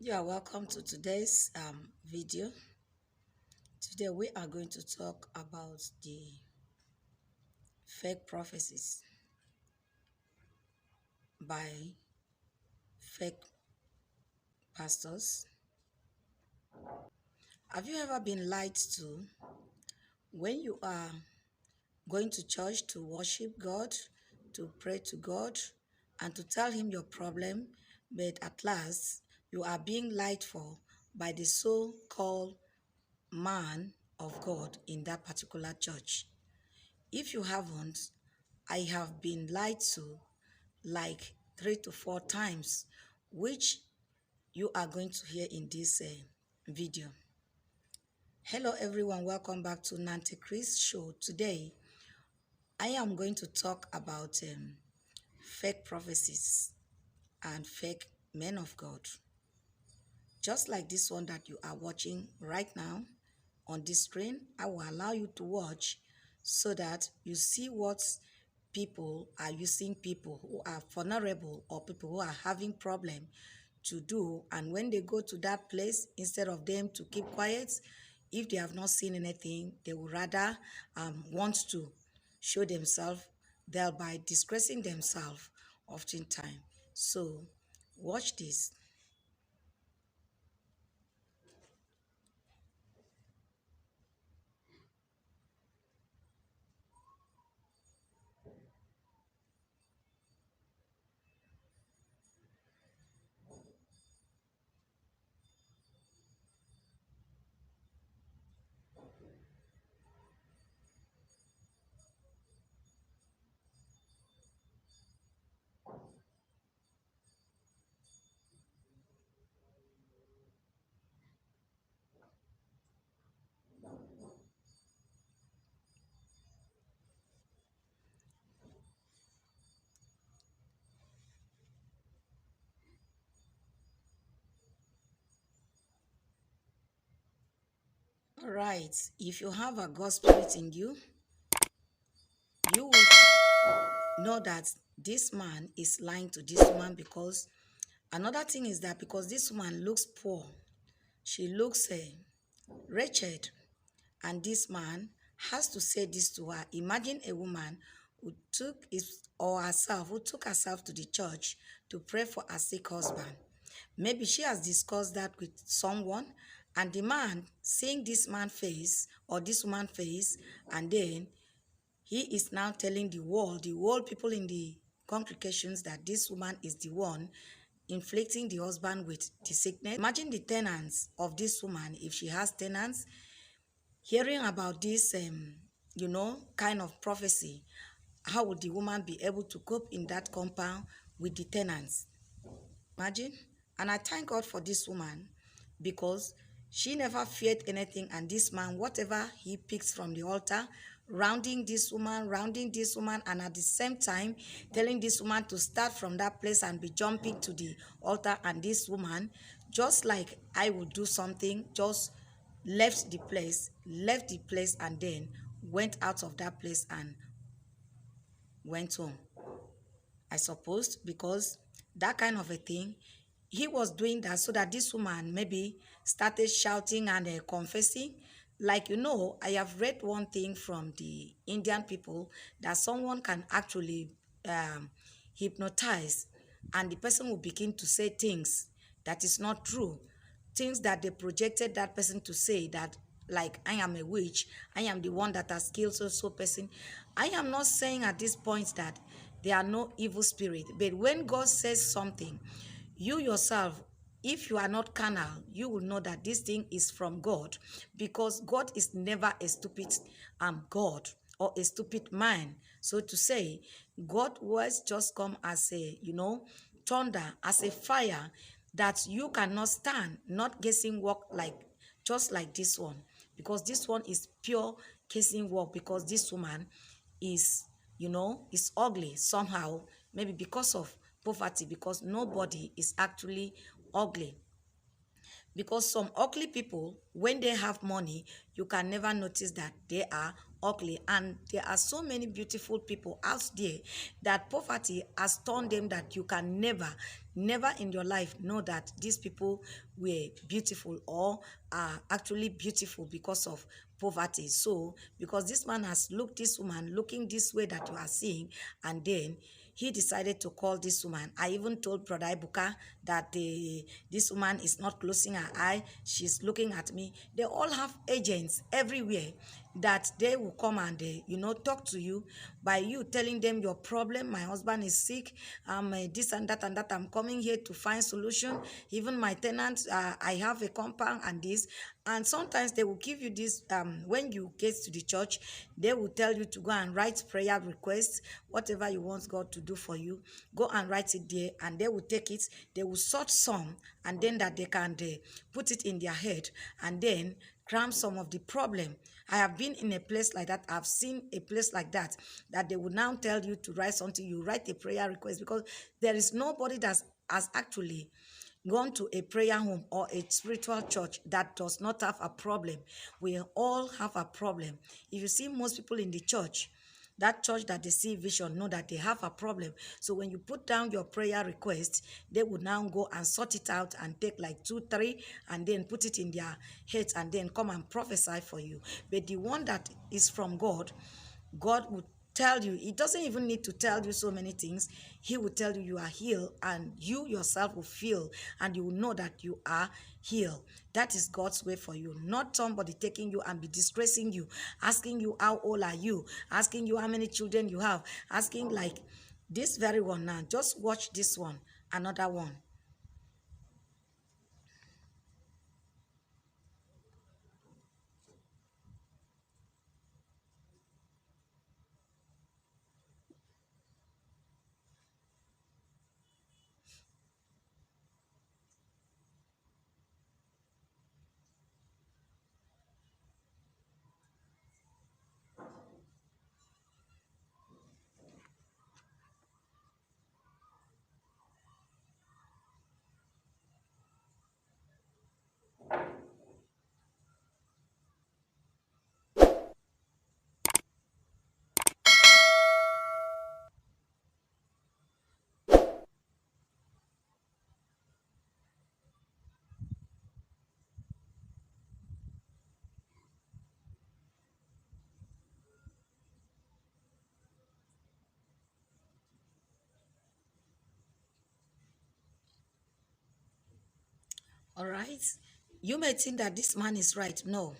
You are welcome to today's video. Today we are going to talk about the fake prophecies by fake pastors. Have you ever been lied to when you are going to church to worship God, to pray to God, and to tell Him your problem, but at last you are being lied for by the so-called man of God in that particular church? If you haven't, I have been lied to like 3 to 4 times, which you are going to hear in this video. Hello everyone, welcome back to Nancy Chris show. Today, I am going to talk about fake prophecies and fake men of God. Just like this one that you are watching right now on this screen, I will allow you to watch so that you see what people are using people who are vulnerable or people who are having problem to do. And when they go to that place, instead of them to keep quiet, if they have not seen anything, they will rather want to show themselves, thereby disgracing themselves oftentimes. So watch this. All right, if you have a God spirit in you, you will know that this man is lying to this woman, because another thing is that because this woman looks poor, she looks wretched, and this man has to say this to her. Imagine a woman who took herself to the church to pray for a sick husband. Maybe she has discussed that with someone, and the man seeing this man face or this woman face, and then he is now telling the world people in the congregations, that this woman is the one inflicting the husband with the sickness. Imagine the tenants of this woman, if she has tenants, hearing about this, kind of prophecy. How would the woman be able to cope in that compound with the tenants? Imagine. And I thank God for this woman, because she never feared anything. And this man, whatever he picks from the altar, rounding this woman, and at the same time telling this woman to start from that place and be jumping to the altar. And this woman, just like I would do something, just left the place, and then went out of that place and went home. I suppose, because that kind of a thing, he was doing that so that this woman maybe started shouting and confessing. Like, I have read one thing from the Indian people, that someone can actually hypnotize, and the person will begin to say things that is not true, things that they projected that person to say, that like, I am a witch, I am the one that has killed so person. I am not saying at this point that there are no evil spirit, but when God says something, you yourself, if you are not carnal, you will know that this thing is from God, because God is never a stupid God or a stupid man. So to say, God words just come as a, thunder, as a fire that you cannot stand, not guessing work, like just like this one, because this one is pure casing work, because this woman is, is ugly somehow, maybe because of poverty, because nobody is actually ugly. Because some ugly people, when they have money, you can never notice that they are ugly, and there are so many beautiful people out there that poverty has turned them that you can never in your life know that these people were beautiful or are actually beautiful because of poverty. So because this man has looked this woman looking this way that you are seeing, and then he decided to call this woman. I even told Brother Ibuka that this woman is not closing her eye. She's looking at me. They all have agents everywhere that they will come and talk to you by you telling them your problem. My husband is sick. This and that. I'm coming here to find solution. Even my tenants, I have a compound and this. And sometimes they will give you this. When you get to the church, they will tell you to go and write prayer requests, whatever you want God to do for you. Go and write it there, and they will take it. They will sort some, and then that they can put it in their head, and then cram some of the problem. I have been in a place like that. I've seen a place like that, that they will now tell you to write something. You write a prayer request, because there is nobody that has actually gone to a prayer home or a spiritual church that does not have a problem. We all have a problem. If you see most people in the church, that church that they see vision, know that they have a problem. So when you put down your prayer request, they would now go and sort it out and take like 2 3 and then put it in their heads and then come and prophesy for you. But the one that is from God, God would tell you. He doesn't even need to tell you so many things. He will tell you you are healed, and you yourself will feel and you will know that you are healed. That is God's way for you, not somebody taking you and be disgracing you, asking you how old are you, asking you how many children you have, asking like this very one. Now just watch this one, another one. All right, you may think that this man is right. No,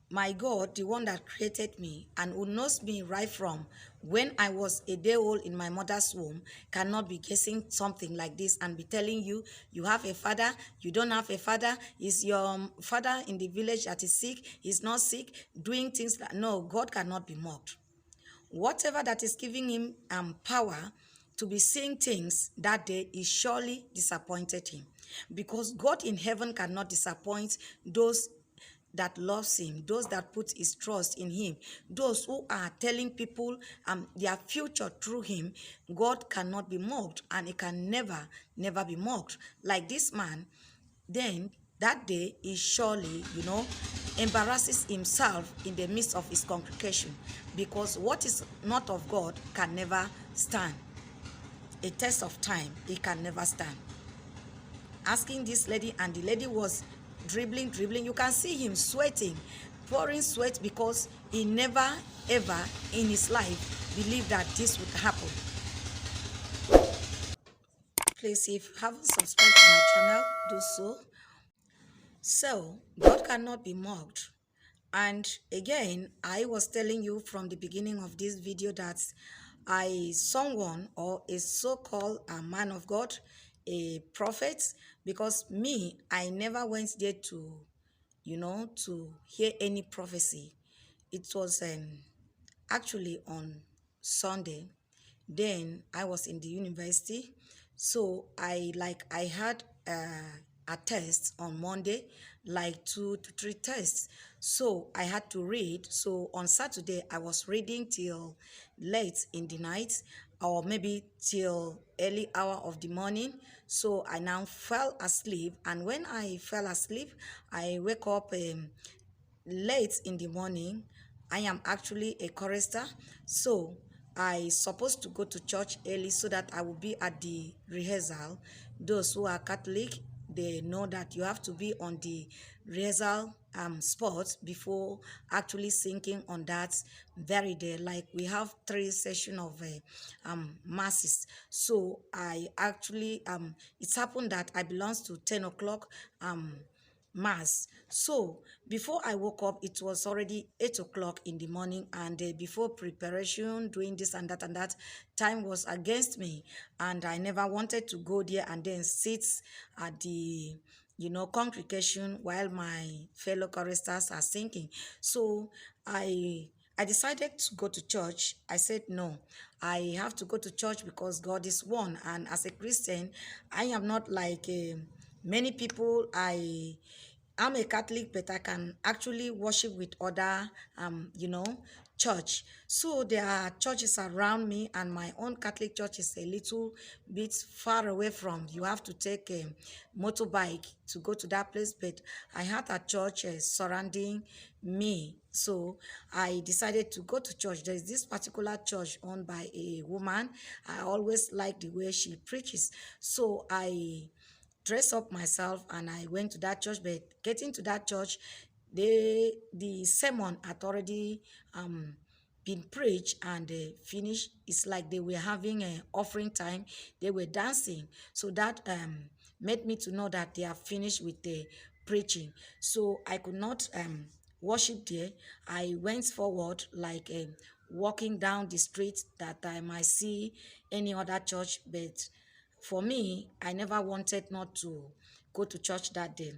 my God, the one that created me and who knows me right from when I was a day old in my mother's womb, cannot be guessing something like this and be telling you, you have a father, you don't have a father, is your father in the village that is sick, he's not sick, doing things that, no, God cannot be mocked. Whatever that is giving him power to be seeing things that day is surely disappointed him, because God in heaven cannot disappoint those that loves him, those that put his trust in him, those who are telling people their future through him. God cannot be mocked, and he can never be mocked. Like this man, then that day he surely, embarrasses himself in the midst of his congregation, because what is not of God can never stand. A test of time, it can never stand. Asking this lady, and the lady was dribbling. You can see him sweating, pouring sweat, because he never ever in his life believed that this would happen. Please, if you haven't subscribed to my channel, do so. So God cannot be mocked. And again, I was telling you from the beginning of this video that someone or a so-called man of God, a prophet, because me, I never went there to hear any prophecy. It was actually on Sunday. Then I was in the university. So I had a test on Monday, like 2 to 3 tests. So I had to read. So on Saturday, I was reading till late in the night, or maybe till early hour of the morning. So I now fell asleep. And when I fell asleep, I wake up late in the morning. I am actually a chorister, so I supposed to go to church early so that I will be at the rehearsal. Those who are Catholic, they know that you have to be on the rehearsal spot before actually sinking on that very day. Like we have three session of masses. So I actually it's happened that I belongs to 10 o'clock mass. So before I woke up, it was already 8 o'clock in the morning, and before preparation, doing this and that, time was against me, and I never wanted to go there and then sit at the congregation while my fellow choristers are singing. So I decided to go to church. I said no, I have to go to church because God is one, and as a Christian, I am not like many people. I'm a Catholic, but I can actually worship with other, church. So there are churches around me, and my own Catholic church is a little bit far away from. You have to take a motorbike to go to that place. But I had a church surrounding me, so I decided to go to church. There is this particular church owned by a woman. I always like the way she preaches, so I dress up myself and I went to that church. But getting to that church, the sermon had already been preached and finished. It's like they were having an offering time. They were dancing, so that made me to know that they are finished with the preaching. So I could not worship there. I went forward like walking down the street that I might see any other church, but for me, I never wanted not to go to church that day.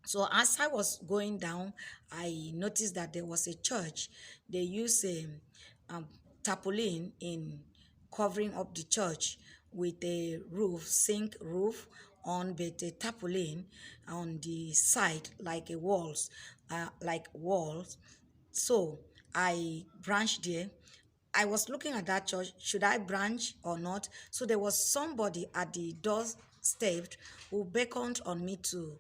So as I was going down, I noticed that there was a church. They use a um, tarpaulin in covering up the church with a roof, zinc roof on, but a tarpaulin on the side like a walls, like walls. So I branched there. I was looking at that church. Should I branch or not? So there was somebody at the doorstep who beckoned on me to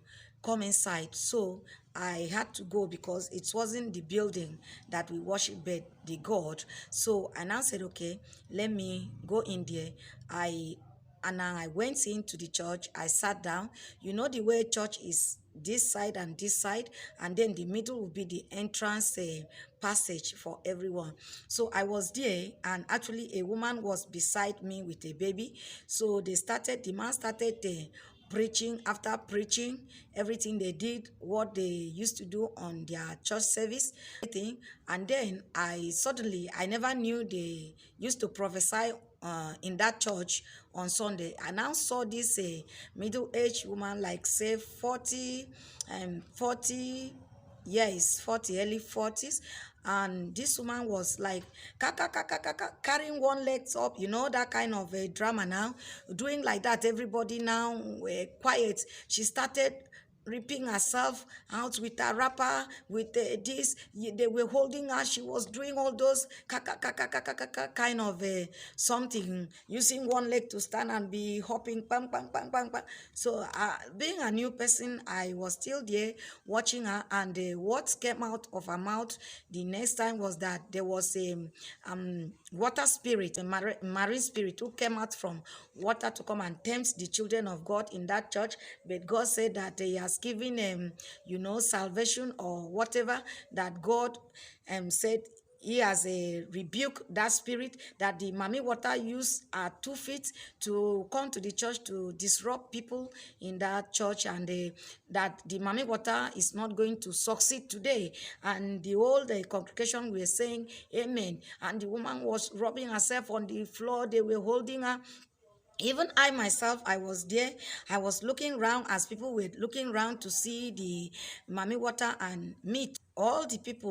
come inside. So I had to go because it wasn't the building that we worship, but the God. So I now said, okay, let me go in there. I and I went into the church. I sat down. You know the way church is, this side and this side, and then the middle will be the entrance passage for everyone. So I was there, and actually a woman was beside me with a baby. So the man started preaching. After preaching everything they did, what they used to do on their church service, everything. And then I never knew they used to prophesy in that church on Sunday. I now saw this middle-aged woman, like say 40, yes, 40, early 40s. And this woman was like carrying one leg up, that kind of a drama now, doing like that. Everybody now were quiet. She started ripping herself out with a wrapper, with this. They were holding her. She was doing all those kind of something, using one leg to stand and be hopping, bang, bang, bang, bang, bang. So being a new person, I was still there watching her, and what came out of her mouth the next time was that there was a water spirit, a marine spirit, who came out from water to come and tempt the children of God in that church. But God said that He has given salvation or whatever, that God said He has a rebuke that spirit, that the mommy water used 2 feet to come to the church to disrupt people in that church, and that the mommy water is not going to succeed today. And the congregation were saying amen, and the woman was rubbing herself on the floor. They were holding her. Even I myself, I was there. I was looking around as people were looking around to see the mommy water, and meet all the people